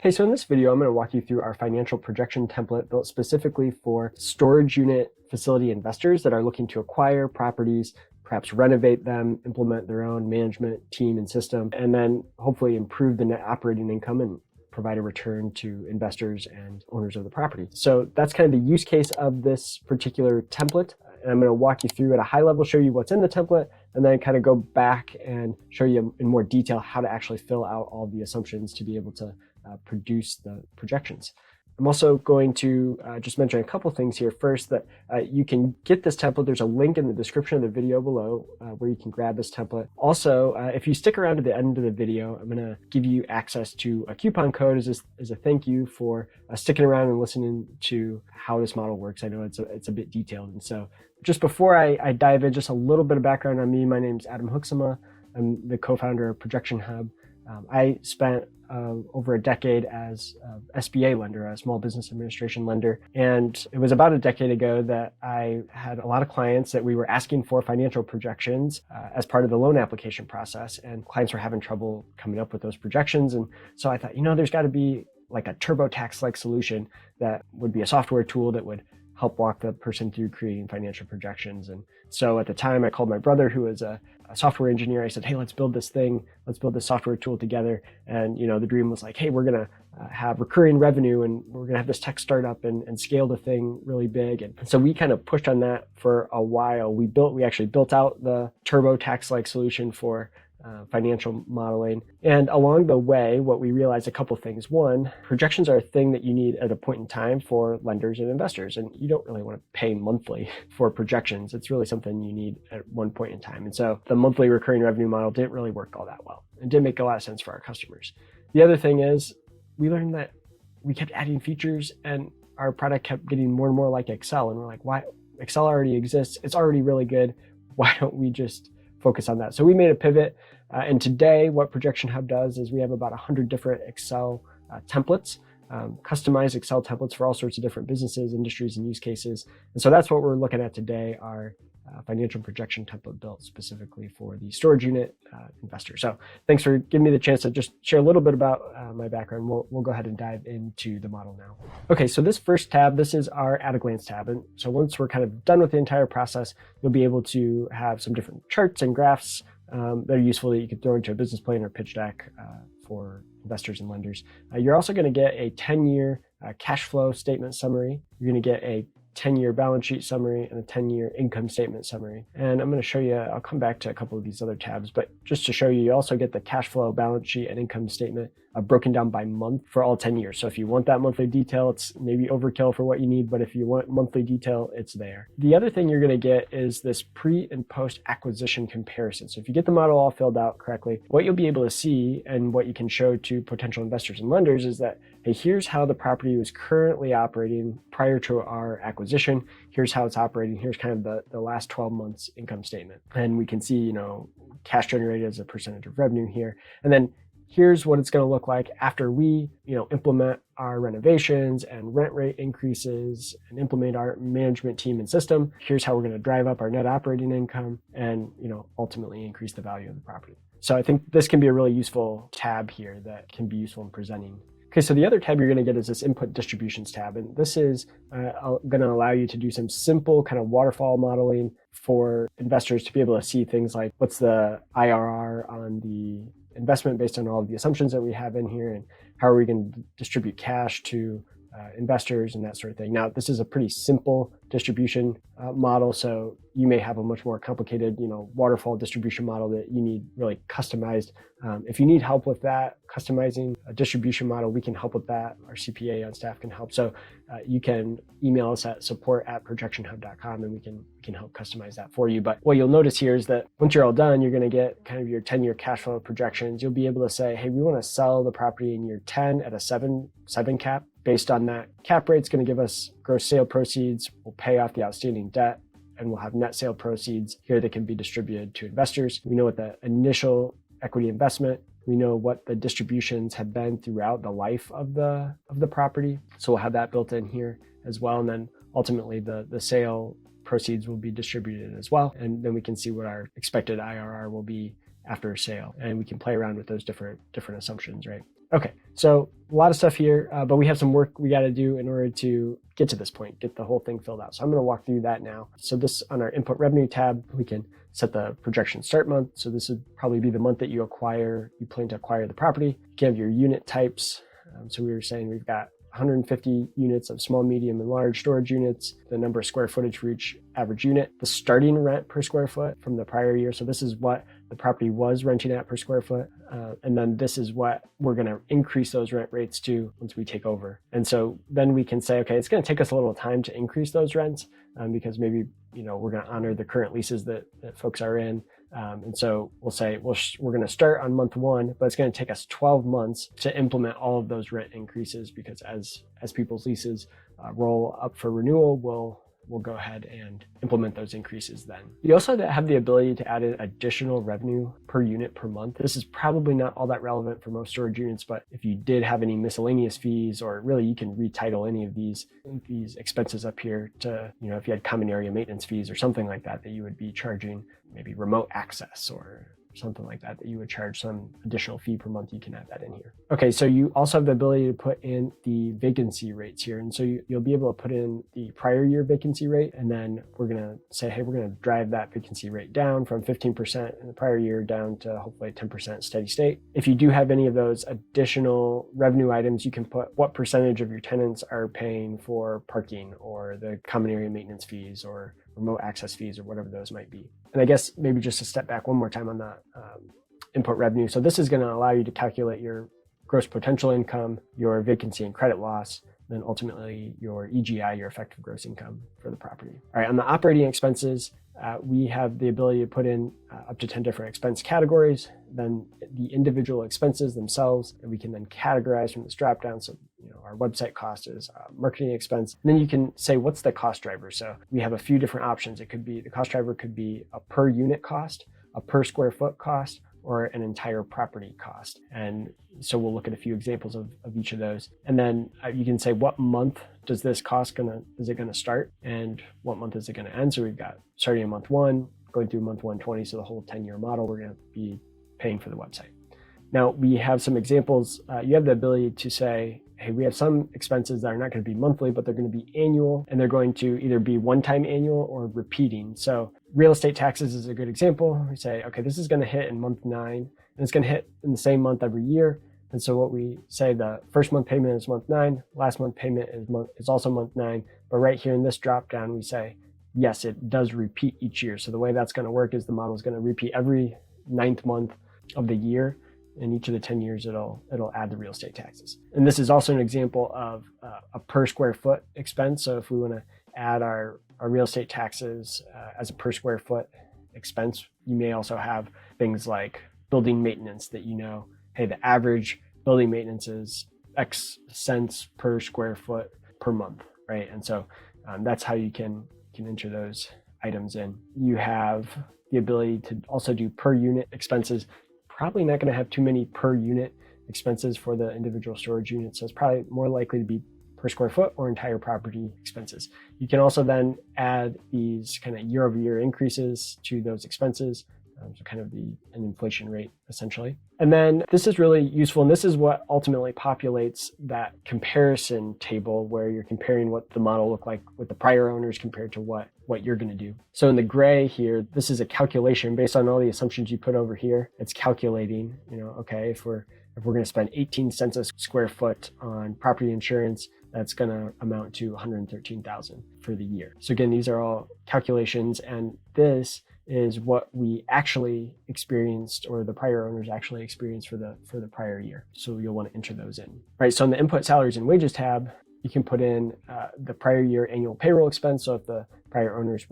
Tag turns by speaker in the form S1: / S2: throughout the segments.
S1: Hey, so in this video, I'm going to walk you through our financial projection template built specifically for storage unit facility investors that are looking to acquire properties, perhaps renovate them, implement their own management team and system, and then hopefully improve the net operating income and provide a return to investors and owners of the property. So that's kind of the use case of this particular template. And I'm going to walk you through at a high level, show you what's in the template, and then kind of go back and show you in more detail how to actually fill out all the assumptions to be able to produce the projections. I'm also going to just mention a couple things here. First, that you can get this template. There's a link in the description of the video below where you can grab this template. Also, if you stick around to the end of the video, I'm going to give you access to a coupon code as a thank you for sticking around and listening to how this model works. I know it's a bit detailed. And so just before I dive in, just a little bit of background on me. My name's Adam Huxama. I'm the co-founder of Projection Hub. I spent over a decade as a SBA lender, a small business administration lender. And it was about a decade ago that I had a lot of clients that we were asking for financial projections as part of the loan application process. And clients were having trouble coming up with those projections. And so I thought, there's got to be like a TurboTax-like solution that would be a software tool that would help walk the person through creating financial projections. And so at the time, I called my brother, who was a software engineer. I said, hey, let's build this thing. Let's build this software tool together. And, the dream was like, hey, we're going to have recurring revenue and we're going to have this tech startup and scale the thing really big. And so we kind of pushed on that for a while. We actually built out the TurboTax-like solution for financial modeling. And along the way, what we realized, a couple things. One, projections are a thing that you need at a point in time for lenders and investors. And you don't really want to pay monthly for projections. It's really something you need at one point in time. And so the monthly recurring revenue model didn't really work all that well. It didn't make a lot of sense for our customers. The other thing is we learned that we kept adding features and our product kept getting more and more like Excel. And we're like, why? Excel already exists. It's already really good. Why don't we just focus on that? So we made a pivot. And today, what Projection Hub does is we have about 100 different Excel templates, customized Excel templates for all sorts of different businesses, industries, and use cases. And so that's what we're looking at today, our financial projection template built specifically for the storage unit investor. So thanks for giving me the chance to just share a little bit about my background. We'll go ahead and dive into the model now. Okay, so this first tab, this is our at a glance tab. And so once we're kind of done with the entire process, you'll be able to have some different charts and graphs that are useful that you can throw into a business plan or pitch deck for investors and lenders. You're also going to get a 10-year cash flow statement summary. You're going to get a 10-year balance sheet summary and a 10-year income statement summary. And I'm going to show you, I'll come back to a couple of these other tabs, but just to show you, you also get the cash flow, balance sheet, and income statement broken down by month for all 10 years. So if you want that monthly detail, it's maybe overkill for what you need, but if you want monthly detail, it's there. The other thing you're going to get is this pre and post acquisition comparison. So if you get the model all filled out correctly, what you'll be able to see and what you can show to potential investors and lenders is that, hey, here's how the property was currently operating prior to our acquisition. Here's how it's operating. Here's kind of the last 12 months income statement. And we can see, cash generated as a percentage of revenue here. And then here's what it's going to look like after we, implement our renovations and rent rate increases and implement our management team and system. Here's how we're going to drive up our net operating income and, ultimately increase the value of the property. So I think this can be a really useful tab here that can be useful in presenting. Okay, so the other tab you're going to get is this input distributions tab. And this is going to allow you to do some simple kind of waterfall modeling for investors to be able to see things like what's the IRR on the investment based on all of the assumptions that we have in here, and how are we going to distribute cash to investors and that sort of thing. Now, this is a pretty simple distribution model, so you may have a much more complicated, waterfall distribution model that you need really customized. If you need help with that, customizing a distribution model, we can help with that. Our CPA on staff can help. So you can email us at support@projectionhub.com and we can help customize that for you. But what you'll notice here is that once you're all done, you're going to get kind of your 10-year cash flow projections. You'll be able to say, hey, we want to sell the property in year 10 at a 7 cap. Based on that cap rate, it's going to give us gross sale proceeds. We'll pay off the outstanding debt and we'll have net sale proceeds here that can be distributed to investors. We know what the initial equity investment, we know what the distributions have been throughout the life of the property. So we'll have that built in here as well. And then ultimately the sale proceeds will be distributed as well. And then we can see what our expected IRR will be after a sale. And we can play around with those different assumptions, right? Okay, so a lot of stuff here, but we have some work we got to do in order to get to this point, get the whole thing filled out. So I'm going to walk through that now. So this, on our input revenue tab, we can set the projection start month. So this would probably be the month that you plan to acquire the property. You can have your unit types. So we were saying we've got 150 units of small, medium, and large storage units, the number of square footage for each average unit, the starting rent per square foot from the prior year. So this is what the property was renting at per square foot. And then this is what we're going to increase those rent rates to once we take over. And so then we can say, okay, it's going to take us a little time to increase those rents because maybe, we're going to honor the current leases that folks are in. And so we'll say, we're going to start on month 1, but it's going to take us 12 months to implement all of those rent increases because as people's leases roll up for renewal, we'll go ahead and implement those increases then. You also have the ability to add in additional revenue per unit per month. This is probably not all that relevant for most storage units, but if you did have any miscellaneous fees, or really you can retitle any of these expenses up here to, if you had common area maintenance fees or something like that you would be charging, maybe remote access or something like that you would charge some additional fee per month, you can add that in here. Okay, so you also have the ability to put in the vacancy rates here. And so you'll be able to put in the prior year vacancy rate, and then we're gonna say, hey, we're gonna drive that vacancy rate down from 15% in the prior year down to hopefully 10% steady state. If you do have any of those additional revenue items, you can put what percentage of your tenants are paying for parking or the common area maintenance fees or remote access fees or whatever those might be. And I guess maybe just to step back one more time on the input revenue. So this is going to allow you to calculate your gross potential income, your vacancy and credit loss, then ultimately your EGI, your effective gross income for the property. All right, on the operating expenses, we have the ability to put in up to 10 different expense categories, then the individual expenses themselves that we can then categorize from this dropdown. So, our website cost is marketing expense. And then you can say, what's the cost driver? So we have a few different options. The cost driver could be a per unit cost, a per square foot cost, or an entire property cost. And so we'll look at a few examples of each of those. And then you can say, what month does this cost is it gonna start? And what month is it gonna end? So we've got starting in month 1, going through month 120, so the whole 10-year model, we're gonna be paying for the website. Now we have some examples. You have the ability to say, hey, we have some expenses that are not gonna be monthly, but they're gonna be annual, and they're going to either be one-time annual or repeating. So real estate taxes is a good example. We say, okay, this is gonna hit in month 9, and it's gonna hit in the same month every year. And so what we say, the first month payment is month 9, last month payment is also month 9, but right here in this drop down, we say, yes, it does repeat each year. So the way that's gonna work is the model is gonna repeat every 9th month of the year. In each of the 10 years, it'll add the real estate taxes. And this is also an example of a per square foot expense. So if we want to add our real estate taxes as a per square foot expense, you may also have things like building maintenance that hey, the average building maintenance is X cents per square foot per month, right? And so that's how you can enter those items in. You have the ability to also do per unit expenses. Probably not going to have too many per unit expenses for the individual storage unit. So it's probably more likely to be per square foot or entire property expenses. You can also then add these kind of year-over-year increases to those expenses. So kind of an inflation rate essentially. And then this is really useful. And this is what ultimately populates that comparison table where you're comparing what the model looked like with the prior owners compared to what you're going to do. So in the gray here, this is a calculation based on all the assumptions you put over here. It's calculating, okay, if we're going to spend 18 cents a square foot on property insurance, that's going to amount to $113,000 for the year. So again, these are all calculations, and this is what we actually experienced, or the prior owners actually experienced for the prior year. So you'll want to enter those in. Right. So in the input salaries and wages tab, you can put in the prior year annual payroll expense. So if the prior owners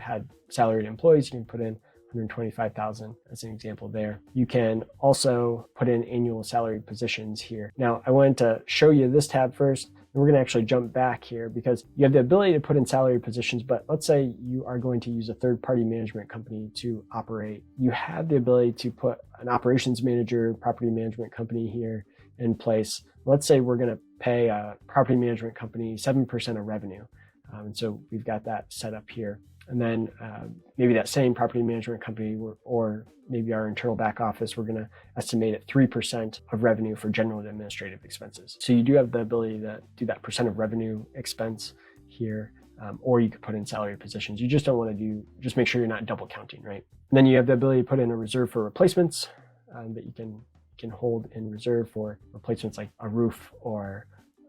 S1: had salaried employees, you can put in $125,000 as an example there. You can also put in annual salaried positions here. Now I wanted to show you this tab first. And we're going to actually jump back here because you have the ability to put in salary positions, but let's say you are going to use a third-party management company to operate. You have the ability to put an operations manager, property management company here in place. Let's say we're going to pay a property management company 7% of revenue. And so we've got that set up here. And then maybe that same property management company or maybe our internal back office, we're going to estimate at 3% of revenue for general and administrative expenses. So you do have the ability to do that percent of revenue expense here, or you could put in salary positions. You just don't want to just make sure you're not double counting, right? And then you have the ability to put in a reserve for replacements that you can hold in reserve for replacements like a roof or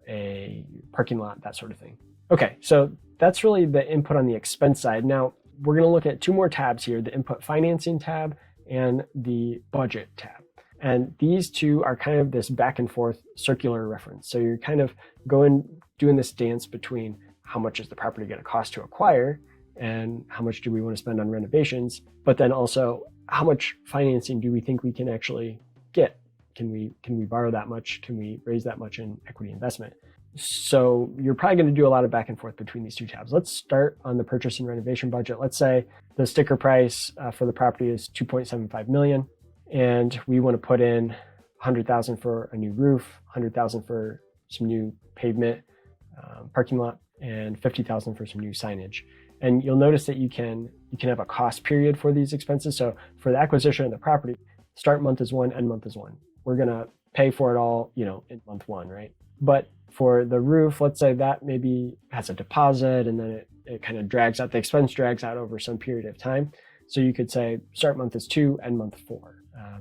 S1: a parking lot, that sort of thing. Okay, so that's really the input on the expense side. Now we're going to look at two more tabs here, the input financing tab and the budget tab. And these two are kind of this back and forth circular reference. So you're kind of doing this dance between how much is the property going to cost to acquire and how much do we want to spend on renovations, but then also how much financing do we think we can actually get? Can we borrow that much? Can we raise that much in equity investment? So you're probably going to do a lot of back and forth between these two tabs. Let's start on the purchase and renovation budget. Let's say the sticker price for the property is $2.75 million, and we want to put in $100,000 for a new roof, $100,000 for some new pavement, parking lot, and $50,000 for some new signage. And you'll notice that you can have a cost period for these expenses. So for the acquisition of the property, start month is one, end month is one. We're going to pay for it all, in month one, right? But for the roof, let's say that maybe has a deposit and then it kind of drags out, the expense drags out over some period of time. So you could say start month is 2, end month 4.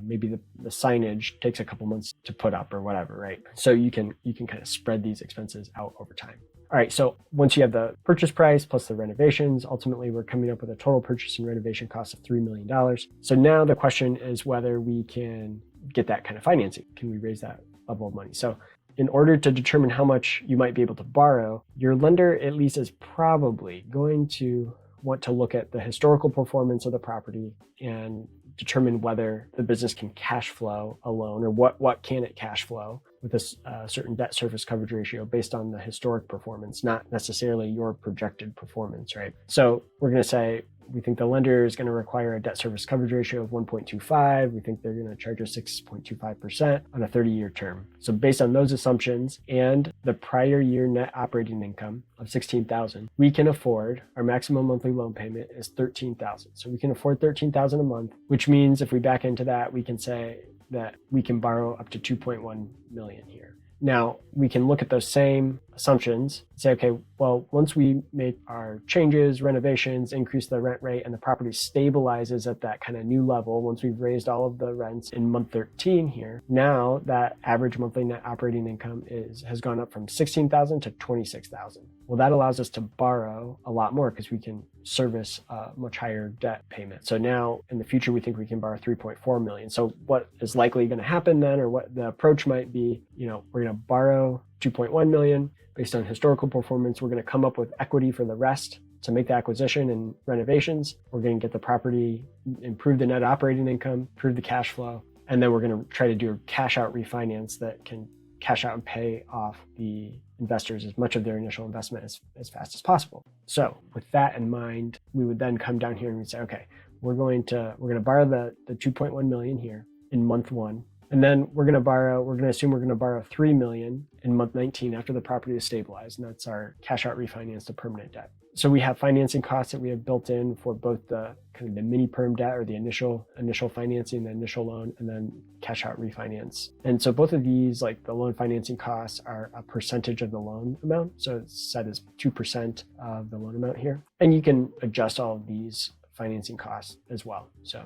S1: Maybe the signage takes a couple months to put up or whatever, right? So you can kind of spread these expenses out over time. All right, so once you have the purchase price plus the renovations, ultimately we're coming up with a total purchase and renovation cost of $3 million. So now the question is whether we can get that kind of financing. Can we raise that level of money? So in order to determine how much you might be able to borrow, your lender at least is probably going to want to look at the historical performance of the property and determine whether the business can cash flow a loan, or what can it cash flow with a certain debt service coverage ratio based on the historic performance, not necessarily your projected performance, right? So we're going to say we think the lender is going to require a debt service coverage ratio of 1.25. We think they're going to charge us 6.25% on a 30-year term. So based on those assumptions and the prior year net operating income of $16,000, we can afford, our maximum monthly loan payment is $13,000. So we can afford $13,000 a month, which means if we back into that, we can say that we can borrow up to $2.1 million here. Now, we can look at those same assumptions, say, okay, well, once we make our changes, renovations, increase the rent rate, and the property stabilizes at that kind of new level, once we've raised all of the rents in month 13 here, now that average monthly net operating income has gone up from $16,000 to $26,000. Well, that allows us to borrow a lot more because we can service a much higher debt payment. So now in the future, we think we can borrow $3.4 million. So what is likely going to happen then, or what the approach might be, we're going to borrow $2.1 million based on historical performance. We're going to come up with equity for the rest to make the acquisition and renovations. We're going to get the property, improve the net operating income, improve the cash flow, and then we're going to try to do a cash out refinance that can cash out and pay off the investors as much of their initial investment as fast as possible. So with that in mind, we would then come down here and we'd say, okay, we're going to borrow the $2.1 million here in month 1. And then we're going to assume we're going to borrow $3 million in month 19 after the property is stabilized. And that's our cash out refinance to permanent debt. So we have financing costs that we have built in for both the kind of the mini perm debt, or the initial financing, the initial loan, and then cash out refinance. And so both of these, like the loan financing costs, are a percentage of the loan amount. So it's set as 2% of the loan amount here. And you can adjust all of these financing costs as well. So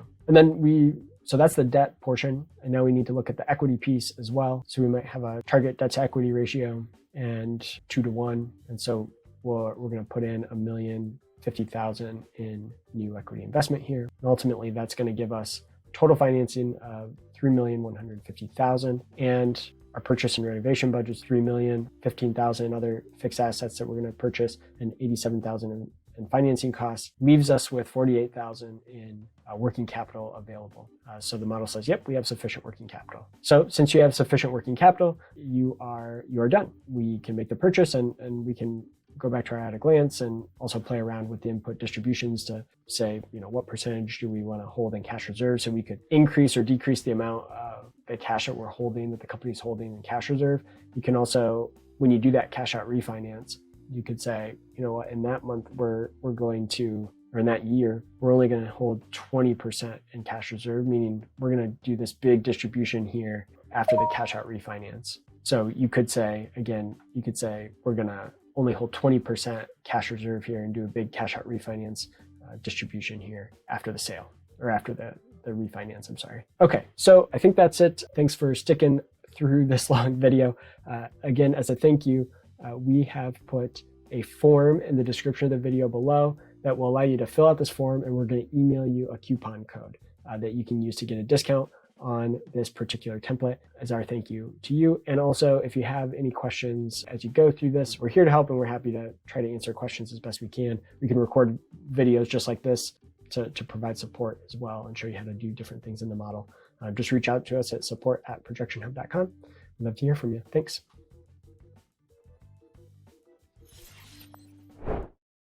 S1: that's the debt portion. And now we need to look at the equity piece as well. So we might have a target debt to equity ratio and 2 to 1. And so we're going to put in $1,050,000 in new equity investment here. And ultimately, that's going to give us total financing of $3,150,000. And our purchase and renovation budget is $3 million, $15,000 in other fixed assets that we're going to purchase, and $87,000 in financing costs, leaves us with $48,000 in working capital available. So the model says, yep, we have sufficient working capital. So since you have sufficient working capital, you are done. We can make the purchase and we can go back to our at a glance and also play around with the input distributions to say, what percentage do we want to hold in cash reserve, so we could increase or decrease the amount of the cash that we're holding, that the company's holding in cash reserve. You can also, when you do that cash out refinance, you could say, you know what, in that month, we're going to, or in that year, we're only going to hold 20% in cash reserve, meaning we're going to do this big distribution here after the cash out refinance. So you could say, again, you could say, we're going to only hold 20% cash reserve here and do a big cash out refinance distribution here after the sale, or after the refinance, I'm sorry. Okay, so I think that's it. Thanks for sticking through this long video. Again, as a thank you, we have put a form in the description of the video below that will allow you to fill out this form, and we're going to email you a coupon code that you can use to get a discount on this particular template as our thank you to you. And also, if you have any questions as you go through this, we're here to help, and we're happy to try to answer questions as best we can. We can record videos just like this to provide support as well and show you how to do different things in the model. Just reach out to us at support@projectionhub.com. We'd love to hear from you. Thanks.